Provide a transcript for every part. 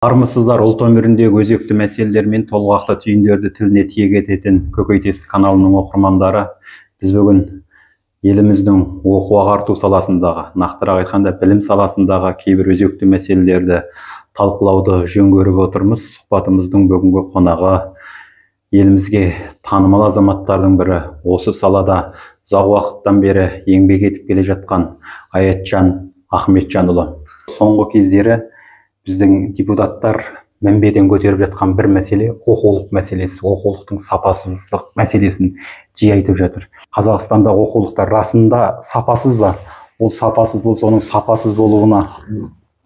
Армысыздар, ұлт өміріндегі өзекті мәселелер мен толғақты түйіндерді тіліне тиек ететін Көкейтес каналының оқырмандары, біз бүгін еліміздің оқу ағарту саласындағы, нақтырақ айтқанда білім саласындағы кейбір өзекті мәселелерді талқылауды жөн көріп отырмыз. Сұхбатымыздың бүгінгі қонағы елімізге танымал азаматтардың бірі, осы салада ұзақ уақыттан бері еңбек етіп келе жатқан Аятжан Ахметжанұлы. Соңғы кездері біздің депутаттар мінбеден көтеріп жатқан бір мәселе оқулық мәселесі, оқулықтың сапасыздық мәселесін жиі айтып жатыр. Қазақстанда оқулықтар расында сапасыз ба? Ол сапасыз болса, оның сапасыз болуына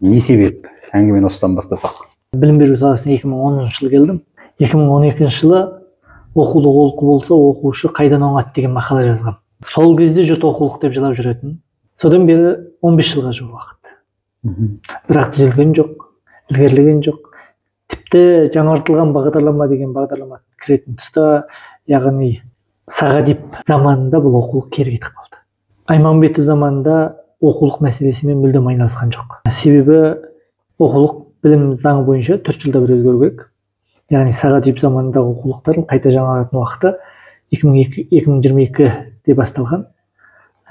не себеп? Әңгімені осыдан бастасақ. Білім беру саласына 2010 жылы келдім. 2012 жылы оқулық олқы болса, оқушы қайдан оңады деген мақала жазғам. Сол кезде жұрт оқулық деп жылап жүретін. Содан бері 15 жылға жуық уақыт. Бірақ түзелген жоқ, ілгерілеген жоқ. Тіпті жаңартылған бағдарлама деген бағдарлама кіретін тұста, яғни Сағадип заманында бұл оқулық кері кетіп қалды. Айманбетов заманында оқулық мәселесімен мүлдем айналысқан жоқ. Себебі оқулық білім заңы бойынша 4 жылда бір өзгеру керек. Яғни Сағадип заманындағы оқулықтардың қайта жаңаратын уақыты 2022-де басталған.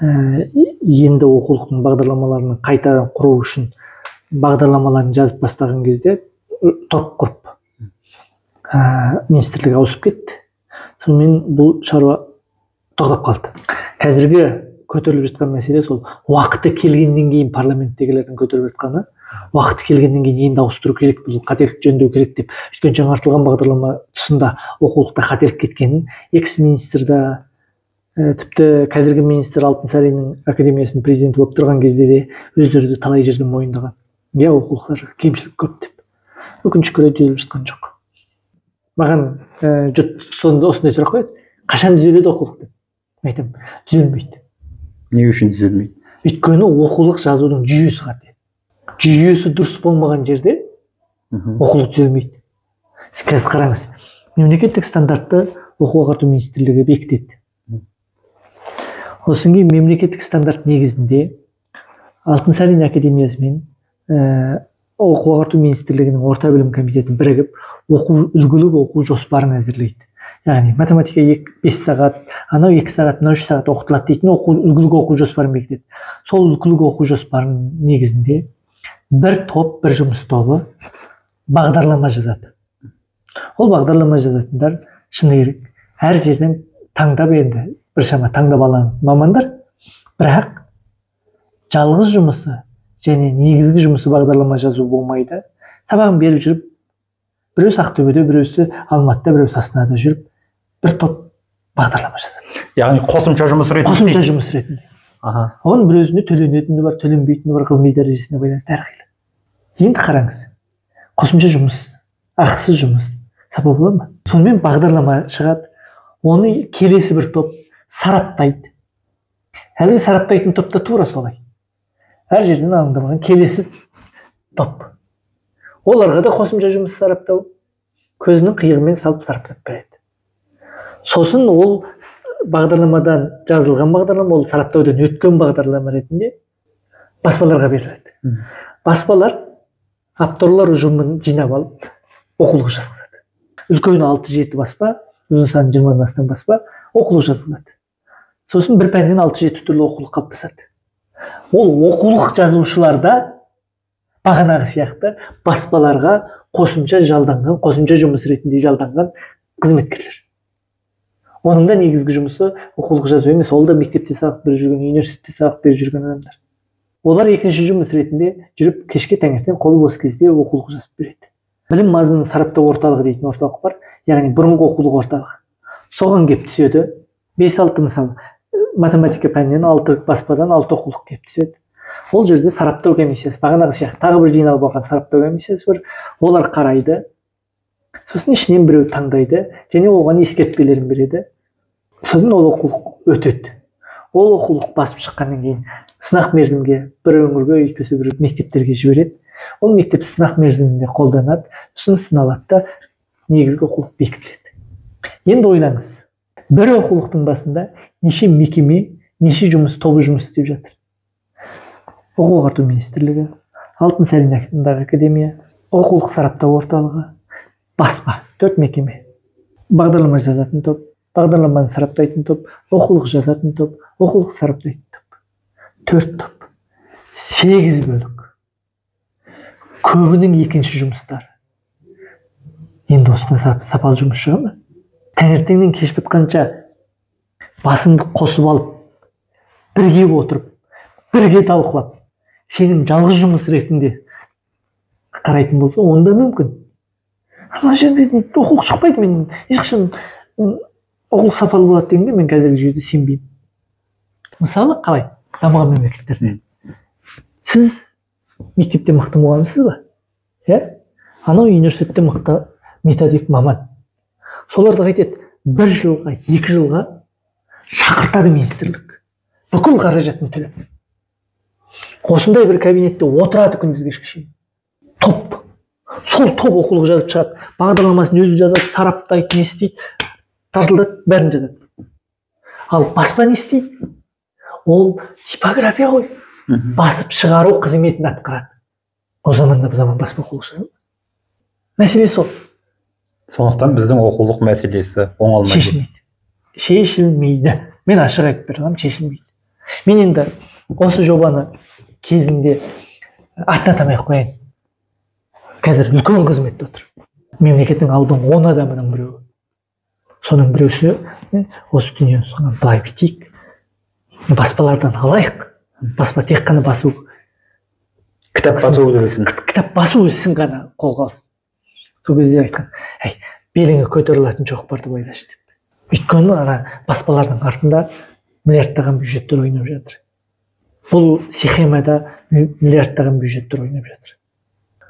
Енді оқулықтың бағдарламаларын қайтадан құру үшін бағдарламаларын жазып бастаған кезде топ құрып министрлік ауысып кетті. Сонымен бұл шаруа тоқтап қалды. Қазіргі көтеріліп жатқан мәселе сол уақыты келгеннен кейін парламенттегілердің көтеріп жатқаны, уақыты келгеннен кейін енді ауыстыру керек, бұл қателікті жөндеу керек деп. Өйткені жаңартылған бағдарлама тұсында оқулықта қателік кеткенін экс-министрда, тіпті қазіргі министр Алтынсариннің академиясының президенті болып тұрған кезде де өздері талай жерден мойындаған. Оқулықтар кемшілік көп деп. Өкінішке орай түзеліп жатқан жоқ. Маған жұрт сонда осындай сұрақ қояды: қашан түзеледі оқулық деп? Айтамын, түзелмейді. Не үшін түзелмейді? Өйткені оқулық жазудың жүйесі қате. Жүйесі дұрыс болмаған жерде оқулық түзелмейді. Сіз қазір қараңыз, мемлекеттік стандартты оқу ағарту министрлігі бекітеді. Осын кейін мемлекеттік стандарт негізінде Алтынсарин академиясы мен оқу ағарту министрлігінің орта білім комитетін бірігіп үлгілік оқу жоспарын әзірлейді. Яғни математика 5 сағат, анау 2 сағат, мынау 3 сағат оқытылады дейтін үлгілік оқу жоспарын бекітеді. Сол үлгілік оқу жоспарының негізінде бір топ, бір жұмыс тобы бағдарлама жазады. Ол бағдарлама жазатындар шыны керек, әр жерден таңдап енді біршама таңдап алған мамандар, бірақ жалғыз жұмысы және негізгі жұмысы бағдарлама жазу болмайды. Сабағын беріп жүріп, біреусі Ақтөбеде, біреусі Алматыда, біреусі Астанада жүріп, бір топ бағдарлама жазады. Яғни қосымша жұмыс ретінде. Қосымша жұмыс ретінде. Оның бір өзіне төленетіні бар, төленбейтіні бар, ғылыми дәрежесіне байланысты әрқилы. Енді қараңыз, қосымша жұмыс, ақысыз жұмыс, сапа бола ма? Сонымен бағдарлама шығады, оны келесі бір топ сараптайды. Әлгі сараптайтын топта тура солай. Әр жерден алынған келесі топ. Оларға да қосымша жұмыс сараптау, көзінің қиығымен салып сараптап береді. Сосын ол бағдарламадан жазылған бағдарлама, ол сараптаудан өткен бағдарлама ретінде баспаларға беріледі. Баспалар авторлар ұжымын жинап алып оқулық жазылады. Үлкені 6-7 баспа, ұзын саны 20-дан астам баспа оқулық жазылады. Сосын бір пәннен 6-7 түрлі оқулық қалыптасады. Ол оқулық жазушыларда бағанағы сияқты баспаларға қосымша жалданған, қосымша жұмыс ретінде жалданған қызметкерлер. Оның да негізгі жұмысы оқулық жазу емес, ол да мектепте сабақ беріп жүрген, университетте сабақ беріп жүрген адамдар. Олар екінші жұмыс ретінде жүріп кешке таңертең қолы бос кезде оқулық жазып береді. Білім мазмұнын сараптау орталығы дейтін орталық бар, яғни бұрынғы оқулық орталығы. Соған кеп түседі. 5-6 мысалы математика пәнінен 6 баспадан 6 оқулық кеп түседі. Ол жерде сараптау комиссиясы, бағанағы сияқты тағы бір жиналып алған сараптау комиссиясы бар. Олар қарайды. Сосын ішінен біреу таңдайды және оған ескертпелерін береді. Сосын ол оқулық өтеді. Ол оқулық басып шыққаннан кейін сынақ мерзімге бір өңірге, өйтпесе бір мектептерге жібереді. Ол мектеп сынақ мерзімінде қолданады, сосын сыналады да негізгі оқулық бекітіледі. Енді ойлаңыз, бір оқулықтың басында неше мекеме, неше жұмыс тобы жұмыс істеп жатыр. Оқу ағарту министрлігі, Алтынсарин академия, оқулық сараптау орталығы, баспа, 4 мекеме. Бағдарлама жазатын топ, бағдарламаны сараптайтын топ, оқулық жазатын топ, оқулық сараптайтын топ. 4 топ. 8 бөлік. Көбінің екінші жұмыстары. Енді осыдан сапалы жұмыс шыға ма? Таңертеңнен кеш бітқанша басыңды қосып алып, бірге отырып, бірге талқылап, сенің жалғыз жұмыс ретінде қарайтын болса, онда мүмкін. Ана жерде оқулық шықпайды, мен ешқашан оқулық сапалы болады дегенге мен қазіргі жүйеде сенбеймін. Мысалы, қалай? Дамыған мемлекеттерде. Сіз мектепте мықты мұғалімсіз ба? Анау университетте мықты методик маман. Соларды қайтеді, 1 жылға, 2 жылға шақыртады министрлік. Бүкіл қаражатын төлеп. Осындай бір кабинетте отырады күндіз кешке шейін. Топ. Сол топ оқулық жазып шығады. Бағдарламасын өзі жазады, сараптайды, не істейді, тартылдады, бәрін жазады. Ал баспа не істейді? Ол типография ғой. Басып шығару қызметін атқарады. О заманда бұл заман баспа оқулық жазады. Мәселе сол. Сондықтан біздің оқулық мәселесі оңалмайды. Шешілмейді. Мен ашық айтып беремін, шешілмейді. Мен енді осы жобаны кезінде атын атамай қояйын. Қазір үлкен қызметте отыр. Мемлекеттің алдың 10 адамының біреуі. Соның біреусі осы дүниені соған былай бітейік. Баспалардан алайық. Баспа тек қана басу. Кітап басу өсін. Кітап басу өсін ғана қолға алсын. Сол кезде айтқан, беліңе көтерілетін жоқ барды байлашы деп. Өйткені ана баспалардың артында миллиардтаған бюджеттер ойнап жатыр. Бұл схемада миллиардтаған бюджеттер ойнап жатыр.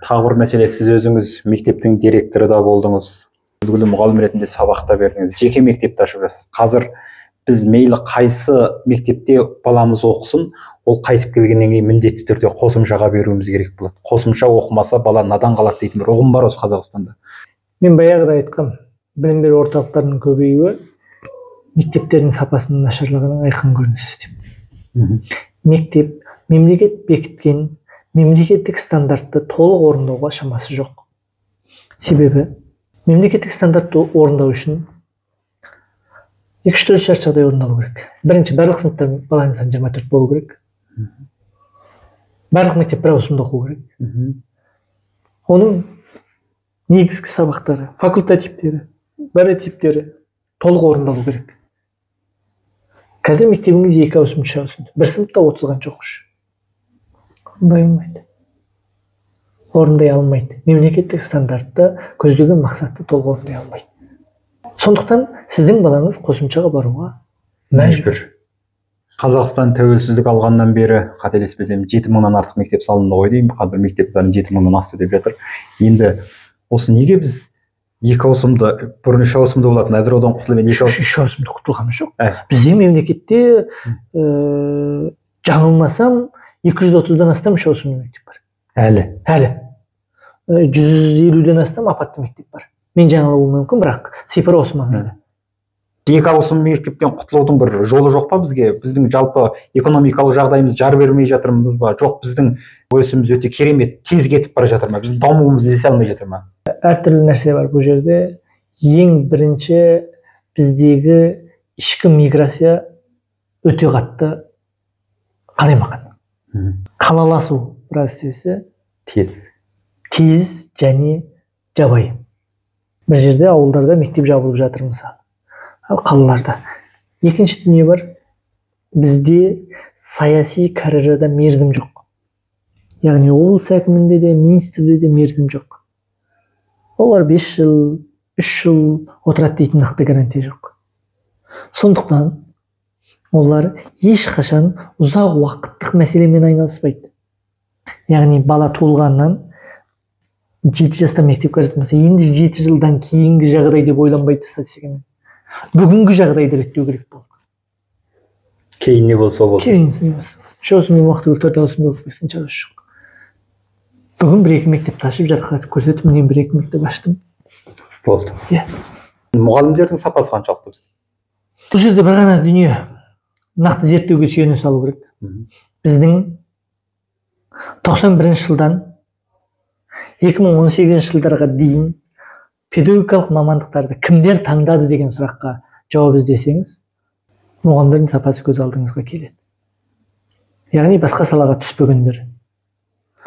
Тағы бір мәселе, сіз өзіңіз мектептің директоры да болдыңыз. Үлгілі мұғалім ретінде сабақта бердіңіз. Жеке мектепті ашып жатырсыз. Қазір біз мейлі қайсы мектепте баламыз оқысын, ол қайтып келгеннен кейін міндетті түрде қосымшаға беруіміз керек болады. Қосымша оқымаса бала надан қалады дейтін бір ұғым бар осы Қазақстанда. Мен баяғыда айтқам, білім беру орталықтарының көбеюі мектептердің сапасының нашарлығының айқын көрінісі деп. Мектеп мемлекет бекіткен мемлекеттік стандартты толық орындауға шамасы жоқ. Себебі мемлекеттік стандартты орындау үшін 2-3 шарт жағдай орындалу керек. Бірінші, барлық сыныпта баланың саны 24 болу керек. Барлық мектеп бір ауысымда оқу керек. Оның негізгі сабақтары, факультативтері, баритивтері толық орындалу керек. Қазір мектебіңіз 2 ауысым, 3 ауысым. Бір сыныпта 30-ға жоқ. Орындай алмайды. Мемлекеттік стандартты көздеген мақсатты толық орындай алмайды. Сондықтан сіздің балаңыз қосымшаға баруға мәжбүр. Қазақстан тәуелсіздік алғаннан бері, қателеспесем, 7 мыңнан артық мектеп салынды ғой деймін. Қазір мектеп саны 7 мыңнан асты деп жатыр. Енді осы неге біз 2 ауысымды, бұрын 3 ауысымды болатын, әзір одан құтылып 2 ауысымды құтылғанымыз жоқ. Бізде мемлекетте жаңылмасам 230-дан астам 3 ауысымды мектеп бар. Әлі. 150-ден астам апатты мектеп бар. Мен жаңылуым мүмкін, бірақ цифр осы маңызды. 2 ауысым мектептен құтылудың бір жолы жоқ па бізге? Біздің жалпы экономикалық жағдайымыз жар бермей жатырмыз ба? Жоқ, біздің өсіміз өте керемет, тез кетіп бара жатыр ма? Біздің дамуымыз ілесе алмай жатыр ма? Әртүрлі нәрсе бар бұл жерде. Ең бірінші, біздегі ішкі миграция өте қатты қалаймаған. Қалаласу процесі тез және жабайы. Бір жерде ауылдарда мектеп жабылып жатыр мысалы. Ал қалаларда. Екінші дүние бар. Бізде саяси карьерада мерзім жоқ. Яғни облыс әкімінде де, министрде де мерзім жоқ. Олар 5 жыл, 3 жыл отырады дейтін нақты гарантия жоқ. Сондықтан олар ешқашан ұзақ уақыттық мәселемен айналыспайды. Яғни бала туылғаннан 7 жаста мектепке баратын болса, енді 7 жылдан кейінгі жағдай деп ойланбайды статистикамен. Бүгінгі жағдайды реттеу керек болды. Кейін не болса болды. Кейін не болса. 3 ауысымды уақыты 4 ауысымды оқып кетсін шарасы жоқ. Бүгін 1-2 мектепті ашып жарқыратып көрсетіп, мен 1-2 мектеп аштым. Болды. Мұғалімдердің сапасы қаншалықты бізде? Бұл жерде бір ғана дүние нақты зерттеуге сүйене салу керек. Біздің 91 жылдан 2018 жылдарға дейін педагогикалық мамандықтарды кімдер таңдады деген сұраққа жауап іздесеңіз, мұғалімдердің сапасы көз алдыңызға келеді. Яғни басқа салаға түспегендер,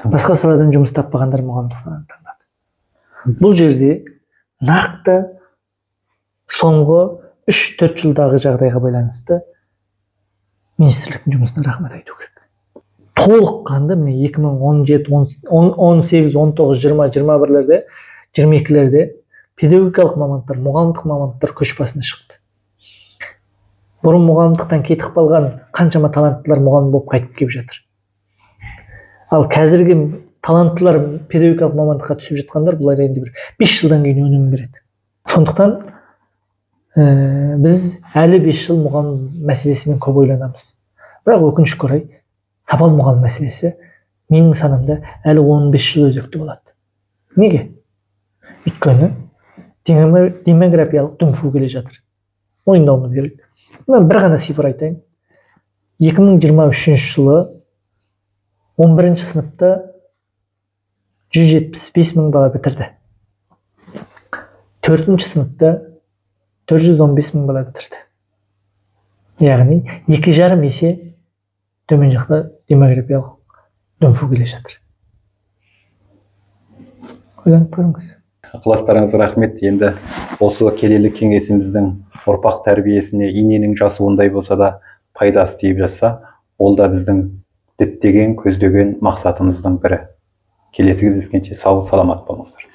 басқа саладан жұмыс таппағандар мұғалімдік саланы таңдады. Бұл жерде нақты соңғы 3-4 жылдағы жағдайға байланысты министрліктің жұмысына рахмет айту керек. Толыққанды міне 2017, 18, 19, 20, 21-лерде, 22-лерде педагогикалық мамандықтар, мұғалімдік мамандықтар көш басына шықты. Бұрын мұғалімдіктен кетіп қалған қаншама таланттылар мұғалім болып қайтып келіп жатыр. Ал қазіргі таланттылар педагогикалық мамандыққа түсіп жатқандар бұлар енді бір 5 жылдан кейін өнім береді. Сондықтан біз әлі 5 жыл мұғалім мәселесімен көп ойланамыз. Бірақ өкінішке орай сапалы мұғалім мәселесі менің санамда әлі 15 жыл өзекті болады. Неге? Өйткені демографиялық дүмпу келе жатыр. Мойындауымыз керек. Мен бір ғана цифр айтайын. 2023 жылы 11 сыныпта 175 мың бала бітірді. 4 сыныпта 415 мың бала бітірді. Яғни 2,5 есе төмен жақта демографиялық дүмпу келе жатыр. Ойланып көріңіз. Ықыластарыңызға рахмет. Енді осы келелі кеңесіміздің ұрпақ тәрбиесіне иненің жасуындай болса да пайдасы тиіп жатса, ол да біздің діттеген, көздеген мақсатымыздың бірі. Келесі кездескенше сау саламат болыңыздар.